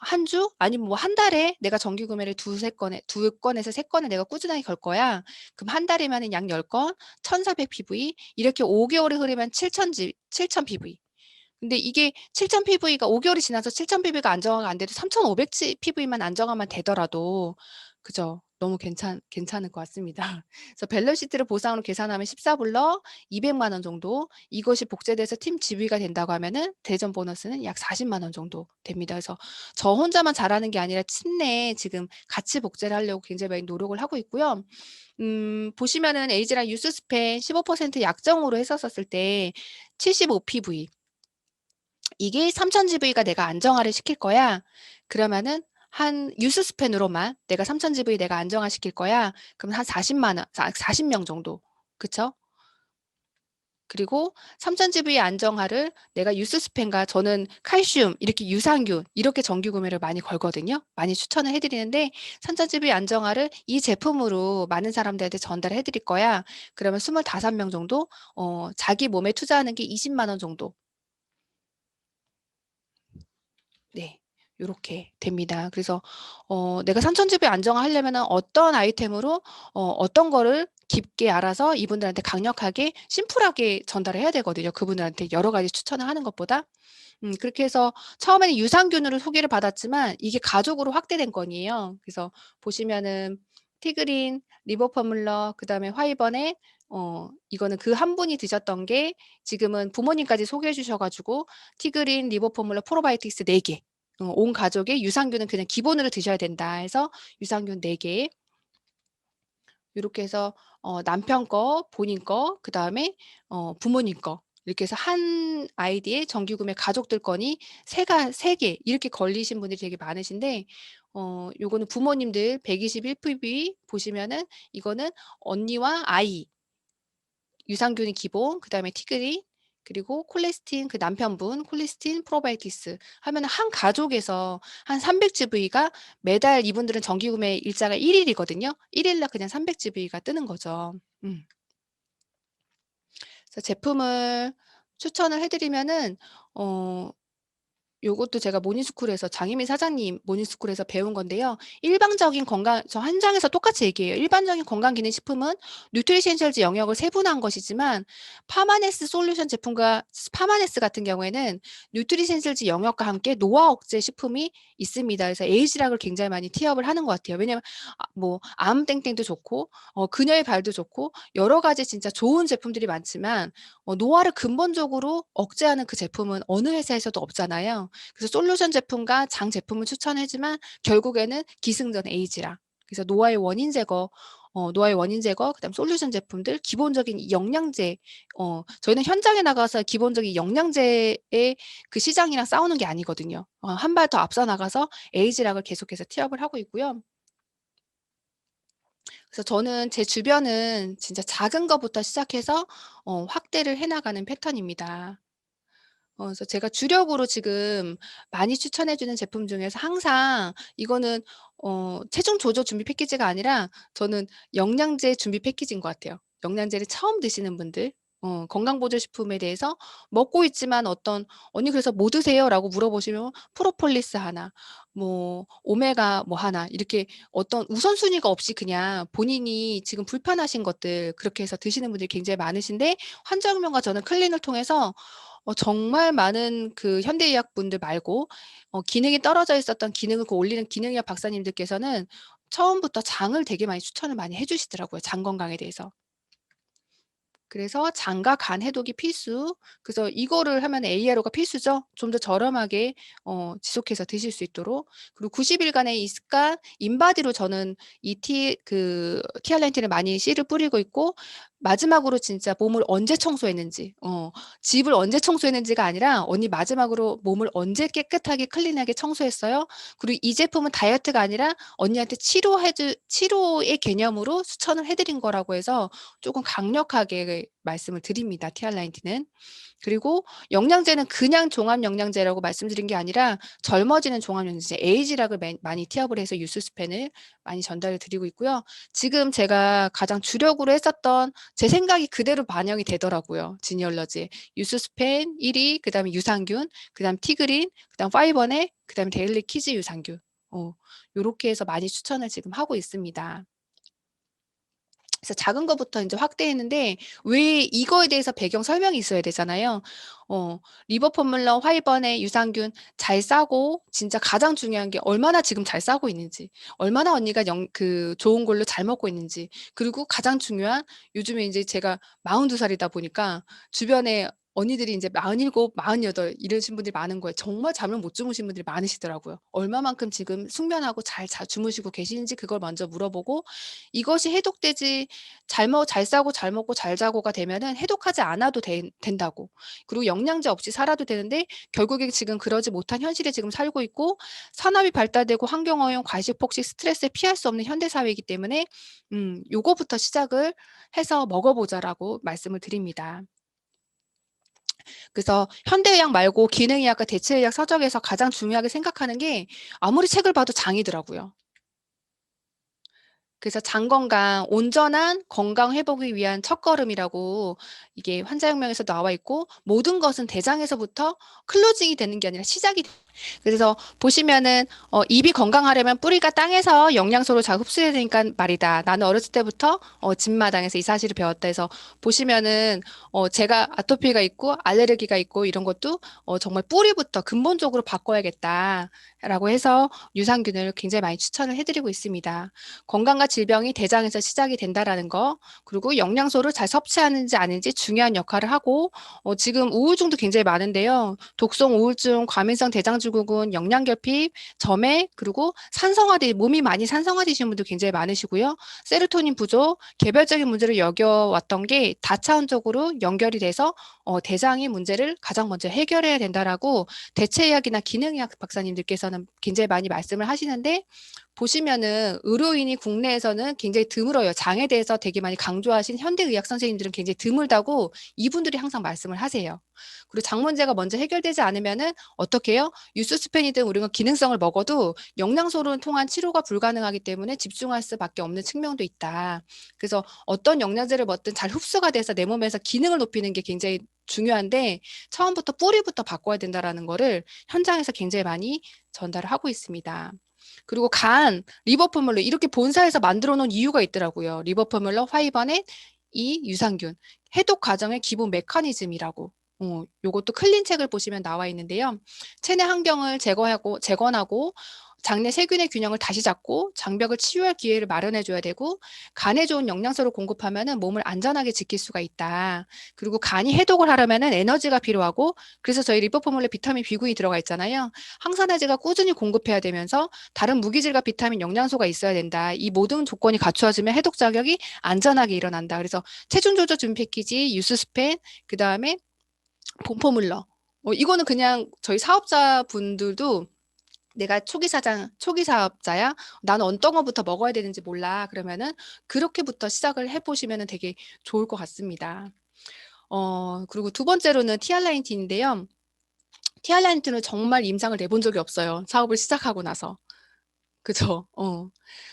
한 주 아니면 뭐 한 달에 내가 정기 구매를 두세 건에 2 건에서 3 건을 내가 꾸준하게 걸 거야. 그럼 한 달이면은 약 10 건, 1,400 PV 이렇게 5 개월이 흐르면 7,000 PV. 근데 이게 7,000 PV가 5 개월이 지나서 7,000 PV가 안정화가 안 돼도 3,500 PV만 안정화만 되더라도 그죠? 너무 괜찮을 것 같습니다. 그래서 밸런스 시트를 보상으로 계산하면 14 불러 200만 원 정도 이것이 복제돼서 팀 지휘가 된다고 하면은 대전 보너스는 약 40만 원 정도 됩니다. 그래서 저 혼자만 잘하는 게 아니라 팀 내에 지금 같이 복제를 하려고 굉장히 많이 노력을 하고 있고요. 보시면은 에이지랑 유스스펜 15% 약정으로 했었을 때 75 PV 이게 3,000 GV가 내가 안정화를 시킬 거야. 그러면은 한 뉴스 스팬으로만 내가 3,000 GV 내가 안정화 시킬 거야. 그럼 한 40만 원 40명 정도. 그쵸? 그리고 3,000 GV의 안정화를 내가 뉴스 스팬과 저는 칼슘 이렇게 유산균 이렇게 정기 구매를 많이 걸거든요. 많이 추천을 해 드리는데 3,000 GV 안정화를 이 제품으로 많은 사람들한테 전달을 해 드릴 거야. 그러면 25명 정도 자기 몸에 투자하는 게 20만 원 정도 네. 요렇게 됩니다. 그래서 내가 선천집을 안정화하려면은 어떤 아이템으로 어떤 거를 깊게 알아서 이분들한테 강력하게 심플하게 전달을 해야 되거든요, 그분들한테 여러 가지 추천을 하는 것보다. 그렇게 해서 처음에는 유산균으로 소개를 받았지만 이게 가족으로 확대된 건이에요. 그래서 보시면은 티그린, 리보퍼물러 그다음에 화이번에 이거는 그 한 분이 드셨던 게 지금은 부모님까지 소개해 주셔 가지고 티그린, 리보포뮬러, 프로바이오틱스 4 개. 온 가족의 유산균은 그냥 기본으로 드셔야 된다 해서 유산균 4 개 요렇게 해서 남편 거, 본인 거, 그다음에 부모님 거 이렇게 해서 한 아이디에 정기 구매 가족들 거니 3 개 이렇게 걸리신 분들이 되게 많으신데 요거는 부모님들 121 PV 보시면은 이거는 언니와 아이 유산균이 기본 그다음에 티그린 그리고 콜레스틴 그 남편분 콜레스틴 프로바이오티스 하면은 한 가족에서 한 300 GV가 매달 이분들은 정기 구매 일자가 1 일이거든요. 1 일날 그냥 300 GV가 뜨는 거죠. 음. 그래서 제품을 추천을 해 드리면은 어 요것도 제가 모닝스쿨에서 장희민 사장님 모닝스쿨에서 배운 건데요. 일반적인 건강 저 현장에서 똑같이 얘기해요. 일반적인 건강기능식품은 뉴트리션셜즈 영역을 세분화한 것이지만 파마네스 솔루션 제품과 파마네스 같은 경우에는 뉴트리션셜즈 영역과 함께 노화 억제 식품이 있습니다. 그래서 에이지락을 굉장히 많이 티업을 하는 것 같아요. 왜냐면 뭐 암땡땡도 좋고 그녀의 발도 좋고 여러 가지 진짜 좋은 제품들이 많지만 노화를 근본적으로 억제하는 그 제품은 어느 회사에서도 없잖아요. 그래서 솔루션 제품과 장 제품을 추천하지만 결국에는 기승전 에이지락. 그래서 노화의 원인 제거, 그다음 솔루션 제품들, 기본적인 이 영양제, 저희는 현장에 나가서 기본적인 영양제의 그 시장이랑 싸우는 게 아니거든요. 한 발 더 앞서 나가서 에이지락을 계속해서 티업을 하고 있고요. 그래서 저는 제 주변은 진짜 작은 것부터 시작해서 확대를 해 나가는 패턴입니다. 그래서 제가 주력으로 지금 많이 추천해 주는 제품 중에서 항상 이거는 체중 조절 준비 패키지가 아니라 저는 영양제 준비 패키지인 것 같아요. 영양제를 처음 드시는 분들, 건강보조식품에 대해서 먹고 있지만 "언니 그래서 뭐 드세요?"라고 물어보시면 프로폴리스 하나, 뭐 오메가 뭐 하나 이렇게 어떤 우선순위가 없이 그냥 본인이 지금 불편하신 것들 그렇게 해서 드시는 분들이 굉장히 많으신데, 환자혁명과 저는 클린을 통해서 정말 많은 그 현대의학 분들 말고 기능이 떨어져 있었던 기능을 그 올리는 기능의학 박사님들께서는 처음부터 장을 되게 많이 추천을 많이 해 주시더라고요, 장 건강에 대해서. 그래서 장과 간 해독이 필수. 그래서 이거를 하면 ARO가 필수죠. 좀 더 저렴하게 지속해서 드실 수 있도록. 그리고 90 일간의 이 습관 인바디로 저는 이 티알렌틴을 많이 씨를 뿌리고 있고, 마지막으로 진짜 몸을 언제 청소했는지, 집을 언제 청소했는지가 아니라 "언니 마지막으로 몸을 언제 깨끗하게 클린하게 청소했어요?" 그리고 이 제품은 다이어트가 아니라 언니한테 치료의 개념으로 추천을 해 드린 거라고 해서 쪼금 강력하게 말씀을 드립니다, 티알라인틴은. 그리고 영양제는 그냥 종합 영양제라고 말씀드린 게 아니라 젊어지는 종합 영양제 에이지락을 많이 티업을 해서 유스스펜을 많이 전달을 드리고 있고요. 지금 제가 가장 주력으로 했었던 제 생각이 그대로 반영이 되더라고요, 지니얼러지에. 유스스펜 1 위, 그다음에 유산균, 그다음 티그린, 그다음 파이버넷, 그다음에 데일리 키즈 유산균. 요렇게 해서 많이 추천을 지금 하고 있습니다. 그래서 작은 거부터 인제 확대했는데, 왜 이거에 대해서 배경 설명이 있어야 되잖아요. 리버 포뮬러, 화이번의 유산균 잘 싸고, 진짜 가장 중요한 게 얼마나 지금 잘 싸고 있는지, 얼마나 언니가 좋은 걸로 잘 먹고 있는지, 그리고 가장 중요한, 요즘에 인제 제가 42 살이다 보니까 주변에 언니들이 인제 47, 48 이러신 분들이 많은 거예요. 정말 잠을 못 주무신 분들이 많으시더라고요. 얼마만큼 지금 숙면하고 잘 주무시고 계시는지 그걸 먼저 물어보고, 이것이 해독되지, 잘 싸고 잘 먹고 잘 자고가 되면은 해독하지 않아도 된다고. 그리고 영양제 없이 살아도 되는데 결국에 지금 그러지 못한 현실에 지금 살고 있고, 산업이 발달되고 환경오염, 과식, 폭식, 스트레스를 피할 수 없는 현대 사회이기 때문에 요거부터 시작을 해서 먹어 보자라고 말씀을 드립니다. 그래서 현대의학 말고 기능의학과 대체의학 서적에서 가장 중요하게 생각하는 게 아무리 책을 봐도 장이더라고요. 그래서 장 건강, 온전한 건강 회복을 위한 첫걸음이라고 이게 환자혁명에서 나와 있고, 모든 것은 대장에서부터 클로징이 되는 게 아니라 시작이 그래서 보시면은 "입이 건강하려면 뿌리가 땅에서 영양소를 잘 흡수해야 되니까 말이다. 나는 어렸을 때부터 집마당에서 이 사실을 배웠다." 해서 보시면은 제가 아토피가 있고 알레르기가 있고 이런 것도 정말 뿌리부터 근본적으로 바꿔야겠다라고 해서 유산균을 굉장히 많이 추천을 해 드리고 있습니다. 건강과 질병이 대장에서 시작이 된다라는 거, 그리고 영양소를 잘 섭취하는지 아닌지 중요한 역할을 하고, 지금 우울증도 굉장히 많은데요. 독성 우울증, 과민성 대장증후군, 영양결핍, 점액, 그리고 몸이 많이 산성화되시는 분도 굉장히 많으시고요. 세로토닌 부족, 개별적인 문제를 여겨왔던 게 다차원적으로 연결이 돼서 대장의 문제를 가장 먼저 해결해야 된다라고 대체의학이나 기능의학 박사님들께서는 굉장히 많이 말씀을 하시는데, 보시면은 의료인이 국내에서는 굉장히 드물어요. 장에 대해서 되게 많이 강조하신 현대의학 선생님들은 굉장히 드물다고 이분들이 항상 말씀을 하세요. 그리고 장 문제가 먼저 해결되지 않으면은 어떻게 해요? 유스스펜이든 우리가 기능성을 먹어도 영양소를 통한 치료가 불가능하기 때문에 집중할 수밖에 없는 측면도 있다. 그래서 어떤 영양제를 먹든 잘 흡수가 돼서 내 몸에서 기능을 높이는 게 굉장히 중요한데 처음부터 뿌리부터 바꿔야 된다라는 거를 현장에서 굉장히 많이 전달을 하고 있습니다. 그리고 간, 리버 포뮬러 이렇게 본사에서 만들어 놓은 이유가 있더라고요. 리버 포뮬러, 화이번액, 이 유산균. 해독 과정의 기본 메커니즘이라고. 요것도 클린 책을 보시면 나와 있는데요. 체내 환경을 재건하고 장내 세균의 균형을 다시 잡고 장벽을 치유할 기회를 마련해 줘야 되고 간에 좋은 영양소를 공급하면은 몸을 안전하게 지킬 수가 있다. 그리고 간이 해독을 하려면은 에너지가 필요하고 그래서 저희 리버포뮬러에 비타민 B군이 들어가 있잖아요. 항산화제가 꾸준히 공급해야 되면서 다른 무기질과 비타민 영양소가 있어야 된다. 이 모든 조건이 갖추어지면 해독 작용이 안전하게 일어난다. 그래서 체중 조절 준비 패키지, 유스스펜, 그다음에 본포물러. 이거는 그냥 저희 사업자분들도 내가 초기 사업자야. 나는 어떤 거부터 먹어야 되는지 몰라. 그러면은 그렇게부터 시작을 해보시면은 되게 좋을 것 같습니다. 그리고 두 번째로는 티알라인틴인데요. 티알라인틴은 정말 임상을 내본 적이 없어요. 사업을 시작하고 나서. 그죠?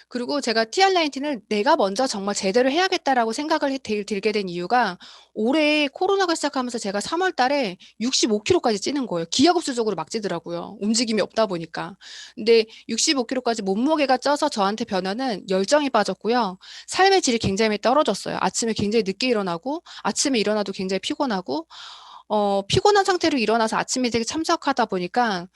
그리고 제가 TR19을 내가 먼저 정말 제대로 해야겠다라고 생각을 들게 된 이유가 올해 코로나가 시작하면서 제가 3월 달에 65kg까지 찌는 거예요. 기하급수적으로 막 찌더라고요. 움직임이 없다 보니까. 근데 65kg까지 몸무게가 쪄서 저한테 변화는 열정이 빠졌고요. 삶의 질이 굉장히 떨어졌어요. 아침에 굉장히 늦게 일어나고 아침에 일어나도 굉장히 피곤하고 피곤한 상태로 일어나서 아침 일찍 참석하다 보니까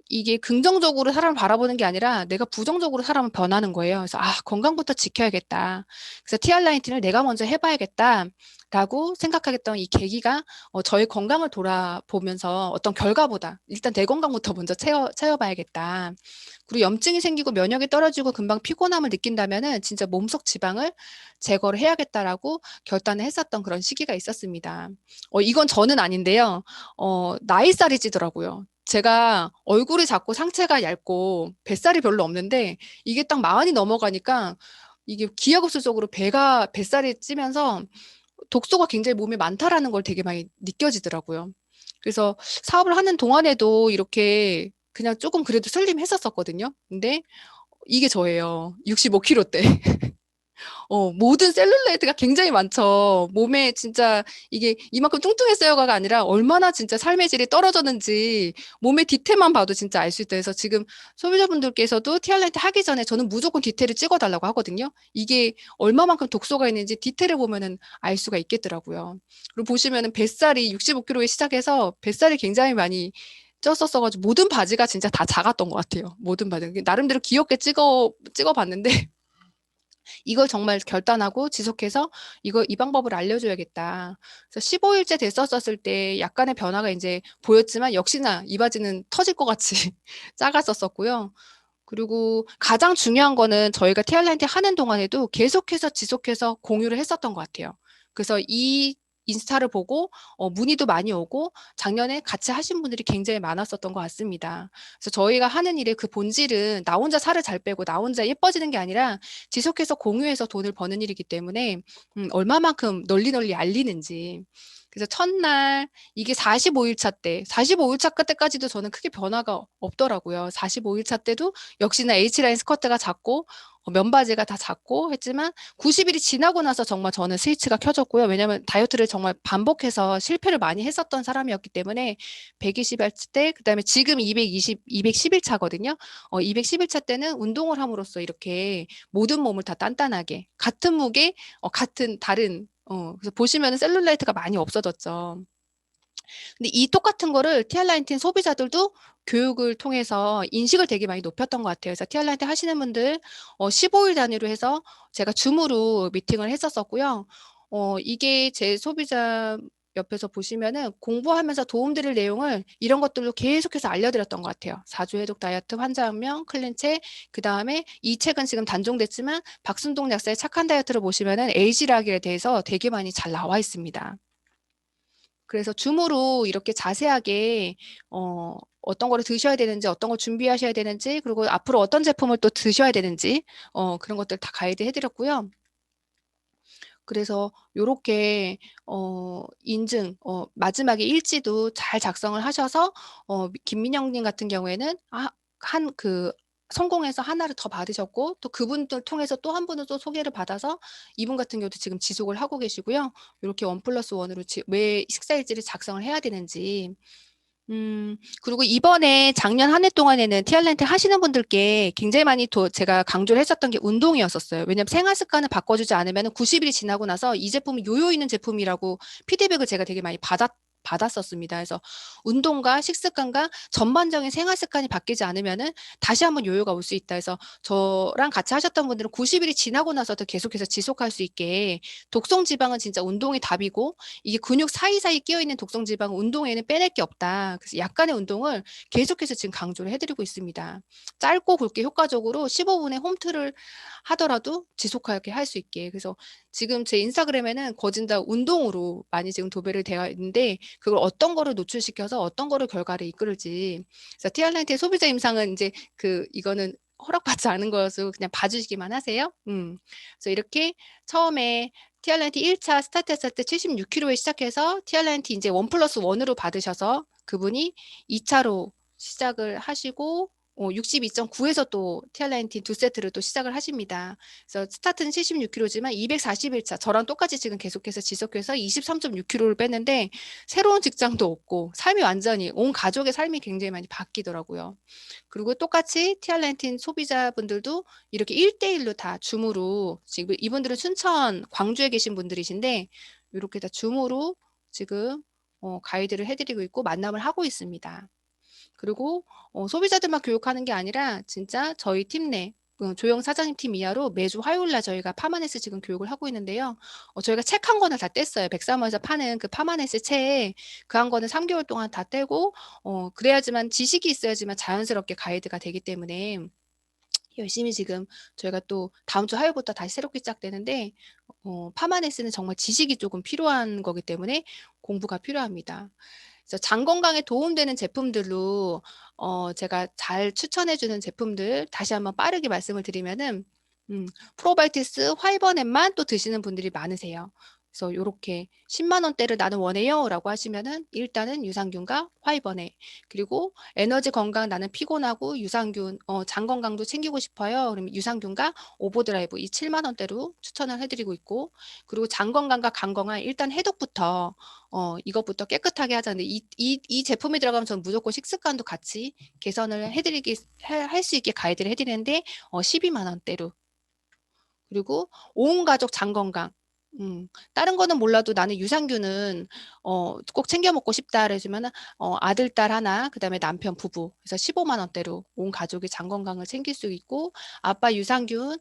이게 긍정적으로 사람을 바라보는 게 아니라 내가 부정적으로 사람을 변하는 거예요. 그래서 건강부터 지켜야겠다. 그래서 TR19을 내가 먼저 해봐야겠다라고 생각하겠던 이 계기가 저의 건강을 돌아보면서 어떤 결과보다 일단 내 건강부터 먼저 채워봐야겠다. 그리고 염증이 생기고 면역이 떨어지고 금방 피곤함을 느낀다면은 진짜 몸속 지방을 제거를 해야겠다라고 결단을 했었던 그런 시기가 있었습니다. 이건 저는 아닌데요. 나이살이 찌더라고요. 제가 얼굴이 작고 상체가 얇고 뱃살이 별로 없는데 이게 딱 마흔이 넘어가니까 이게 기하급수적으로 뱃살이 찌면서 독소가 굉장히 몸에 많다라는 걸 되게 많이 느껴지더라고요. 그래서 사업을 하는 동안에도 이렇게 그냥 조금 그래도 슬림했었거든요. 근데 이게 저예요. 65kg 대. 모든 셀룰라이트가 굉장히 많죠. 몸에 진짜 이게 이만큼 뚱뚱했어요가 아니라 얼마나 진짜 삶의 질이 떨어졌는지 몸의 디테일만 봐도 진짜 알 수 있다 해서 지금 소비자분들께서도 티알라이트 하기 전에 저는 무조건 디테일을 찍어달라고 하거든요. 이게 얼마만큼 독소가 있는지 디테일을 보면은 알 수가 있겠더라고요. 그리고 보시면은 뱃살이 65kg에 시작해서 뱃살이 굉장히 많이 쪘었어가지고 모든 바지가 진짜 다 작았던 것 같아요. 모든 바지. 나름대로 귀엽게 찍어봤는데 이걸 정말 결단하고 지속해서 이 방법을 알려줘야겠다. 그래서 15일째 됐었을 때 약간의 변화가 이제 보였지만 역시나 이 바지는 터질 것 같이 작았었고요. 그리고 가장 중요한 거는 저희가 티알라인트 하는 동안에도 계속해서 지속해서 공유를 했었던 것 같아요. 그래서 이 인스타를 보고 문의도 많이 오고 작년에 같이 하신 분들이 굉장히 많았었던 것 같습니다. 그래서 저희가 하는 일의 그 본질은 나 혼자 살을 잘 빼고 나 혼자 예뻐지는 게 아니라 지속해서 공유해서 돈을 버는 일이기 때문에 얼마만큼 널리 알리는지. 그래서 첫날 이게 45일 차 때, 45일 차 때까지도 저는 크게 변화가 없더라고요. 45일 차 때도 역시나 H라인 스커트가 작고 면바지가 다 작고 했지만 90일이 지나고 나서 정말 저는 스위치가 켜졌고요. 왜냐하면 다이어트를 정말 반복해서 실패를 많이 했었던 사람이었기 때문에 120일 때 그다음에 지금 210일 차거든요. 210일 차 때는 운동을 함으로써 이렇게 모든 몸을 다 단단하게 같은 무게, 같은 다른 그래서 보시면은 셀룰라이트가 많이 없어졌죠. 근데 이 똑같은 거를 티알라인틴 소비자들도 교육을 통해서 인식을 되게 많이 높였던 것 같아요. 그래서 티알라인틴 하시는 분들 15일 단위로 해서 제가 줌으로 미팅을 했었었고요. 이게 제 소비자 옆에서 보시면은 공부하면서 도움드릴 내용을 이런 것들로 계속해서 알려드렸던 것 같아요. 사주 해독 다이어트 환자혁명, 클린체, 그 다음에 이 책은 지금 단종됐지만 박순동 약사의 착한 다이어트를 보시면은 에이지락에 대해서 되게 많이 잘 나와 있습니다. 그래서 줌으로 이렇게 자세하게 어떤 거를 드셔야 되는지, 어떤 걸 준비하셔야 되는지, 그리고 앞으로 어떤 제품을 또 드셔야 되는지, 그런 것들 다 가이드 해드렸고요. 그래서 요렇게 인증 마지막에 일지도 잘 작성을 하셔서 김민영 님 같은 경우에는 한 그 성공해서 하나를 더 받으셨고, 또 그분들 통해서 또 한 분은 또 소개를 받아서 이분 같은 경우도 지금 지속을 하고 계시고요. 요렇게 1+1으로 왜 식사 일지를 작성을 해야 되는지. 그리고 이번에 작년 한 해 동안에는 티알렌트 하시는 분들께 굉장히 많이 제가 강조를 했었던 게 운동이었었어요. 왜냐면 생활 습관을 바꿔주지 않으면 90일이 지나고 나서 이 제품이 요요 있는 제품이라고 피드백을 제가 되게 많이 받았었습니다. 그래서 운동과 식습관과 전반적인 생활 습관이 바뀌지 않으면은 다시 한번 요요가 올 수 있다 해서 저랑 같이 하셨던 분들은 90일이 지나고 나서도 계속해서 지속할 수 있게 독성 지방은 진짜 운동이 답이고 이게 근육 사이사이 끼어 있는 독성 지방은 운동에는 빼낼 게 없다. 그래서 약간의 운동을 계속해서 지금 강조를 해드리고 있습니다. 짧고 굵게 효과적으로 15분의 홈트를 하더라도 지속하게 할 수 있게. 그래서 지금 제 인스타그램에는 거진다 운동으로 많이 지금 도배를 되어 있는데 그걸 어떤 거를 노출시켜서 어떤 거를 결과를 이끌을지. 그래서 티알렌트의 소비자 임상은 이제 이거는 허락받지 않은 거여서 그냥 봐주시기만 하세요. 그래서 이렇게 처음에 티알렌트 1차 스타트했을 때 76kg에 시작해서 티알렌트 이제 1+1으로 받으셔서 그분이 2차로 시작을 하시고 62.9에서 또 티알렌틴 2세트를 또 시작을 하십니다. 그래서 스타트는 76kg지만 241차 저랑 똑같이 지금 계속해서 지속해서 23.6kg를 뺐는데 새로운 직장도 없고 삶이 완전히 온 가족의 삶이 굉장히 많이 바뀌더라고요. 그리고 똑같이 티알렌틴 소비자분들도 이렇게 1대1로 다 줌으로 지금 이분들은 춘천 광주에 계신 분들이신데 이렇게 다 줌으로 지금 가이드를 해드리고 있고 만남을 하고 있습니다. 그리고 소비자들만 교육하는 게 아니라 진짜 저희 팀 내 조영 사장님 팀 이하로 매주 화요일 날 저희가 파마네스 지금 교육을 하고 있는데요. 저희가 책 한 권을 다 뗐어요. 백사모에서 파는 그 파마네스 책 그 한 권을 3개월 동안 다 떼고 그래야지만 지식이 있어야지만 자연스럽게 가이드가 되기 때문에 열심히 지금 저희가 또 다음 주 화요일부터 다시 새롭게 시작되는데 파마네스는 정말 지식이 조금 필요한 거기 때문에 공부가 필요합니다. 그래서 장 건강에 도움되는 제품들로 제가 잘 추천해주는 제품들 다시 한번 빠르게 말씀을 드리면은 프로바이오티스 화이버넷만 또 드시는 분들이 많으세요. 그래서 이렇게 10만 원대를 나는 원해요 라고 하시면은 일단은 유산균과 화이버넷 그리고 에너지 건강 나는 피곤하고 유산균 장 건강도 챙기고 싶어요. 그러면 유산균과 오버드라이브 이 7만 원대로 추천을 해드리고 있고 그리고 장 건강과 간 건강 일단 해독부터 이것부터 깨끗하게 하자는데 이 제품이 들어가면 저는 무조건 식습관도 같이 개선을 할 수 있게 가이드를 해드리는데 12만 원대로 그리고 온 가족 장 건강 다른 거는 몰라도 나는 유산균은 꼭 챙겨 먹고 싶다 그러시면은 아들 딸 하나 그다음에 남편 부부 그래서 15만 원대로 온 가족이 장 건강을 챙길 수 있고 아빠 유산균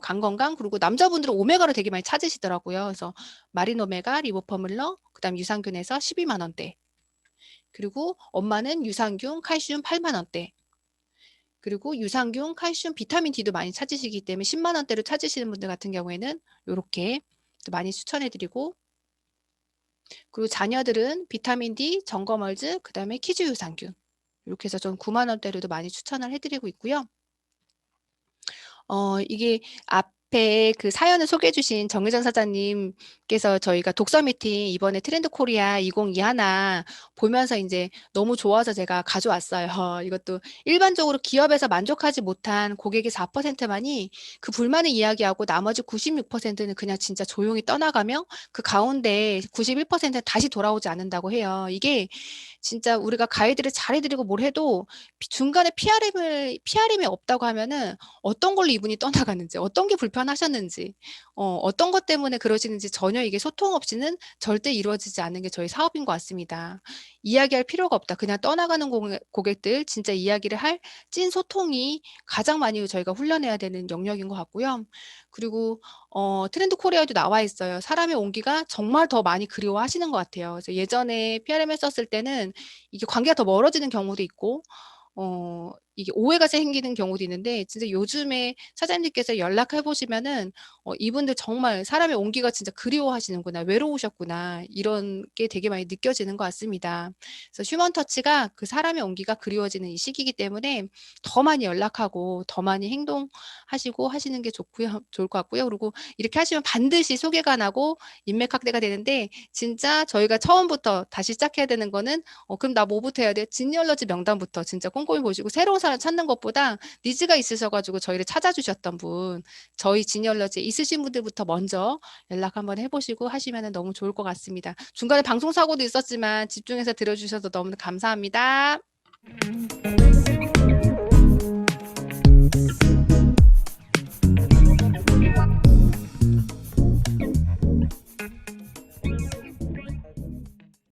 간 건강 그리고 남자분들은 오메가를 되게 많이 찾으시더라고요. 그래서 마린 오메가 리보퍼뮬러 그다음 유산균에서 12만 원대 그리고 엄마는 유산균 칼슘 8만 원대 그리고 유산균 칼슘 비타민 D도 많이 찾으시기 때문에 10만 원대로 찾으시는 분들 같은 경우에는 요렇게 많이 추천해드리고 그리고 자녀들은 비타민 D, 점검얼즈, 그 다음에 키즈 유산균 이렇게 해서 전 9만 원대로도 많이 추천을 해드리고 있고요. 이게 앞에 그 사연을 소개해 주신 정혜정 사장님께서 저희가 독서 미팅 이번에 트렌드 코리아 2021 보면서 이제 너무 좋아서 제가 가져왔어요. 이것도 일반적으로 기업에서 만족하지 못한 고객의 4%만이 그 불만을 이야기하고 나머지 96%는 그냥 진짜 조용히 떠나가며 그 가운데 91%는 다시 돌아오지 않는다고 해요. 이게 진짜 우리가 가이드를 잘해드리고 뭘 해도 중간에 PRM이 없다고 하면은 어떤 걸로 이분이 떠나가는지, 어떤 게 불편하셨는지, 어떤 것 때문에 그러시는지 전혀 이게 소통 없이는 절대 이루어지지 않는 게 저희 사업인 것 같습니다. 이야기할 필요가 없다. 그냥 떠나가는 고객들 진짜 이야기를 할 찐 소통이 가장 많이 저희가 훈련해야 되는 영역인 것 같고요. 그리고 트렌드 코리아에도 나와 있어요. 사람의 온기가 정말 더 많이 그리워하시는 것 같아요. 그래서 예전에 PRM 했었을 때는 이게 관계가 더 멀어지는 경우도 있고 이게 오해가 생기는 경우도 있는데 진짜 요즘에 사장님께서 연락해 보시면은 이분들 정말 '사람의 온기가 진짜 그리워하시는구나. 외로우셨구나.' 이런 게 되게 많이 느껴지는 것 같습니다. 그래서 휴먼 터치가 그 사람의 온기가 그리워지는 이 시기이기 때문에 더 많이 연락하고 더 많이 행동하시고 하시는 게 좋고요. 좋을 것 같고요. 그리고 이렇게 하시면 반드시 소개가 나고 인맥 확대가 되는데 진짜 저희가 처음부터 다시 시작해야 되는 거는 그럼 나 뭐부터 해야 돼? 진열러지 명단부터 진짜 꼼꼼히 보시고 새로운 사람 찾는 것보다 니즈가 있으셔 가지고 저희를 찾아주셨던 분, 저희 진열러지에 있으신 분들부터 먼저 연락 한번 해 보시고 하시면은 너무 좋을 것 같습니다. 중간에 방송 사고도 있었지만 집중해서 들어 주셔서 너무 감사합니다.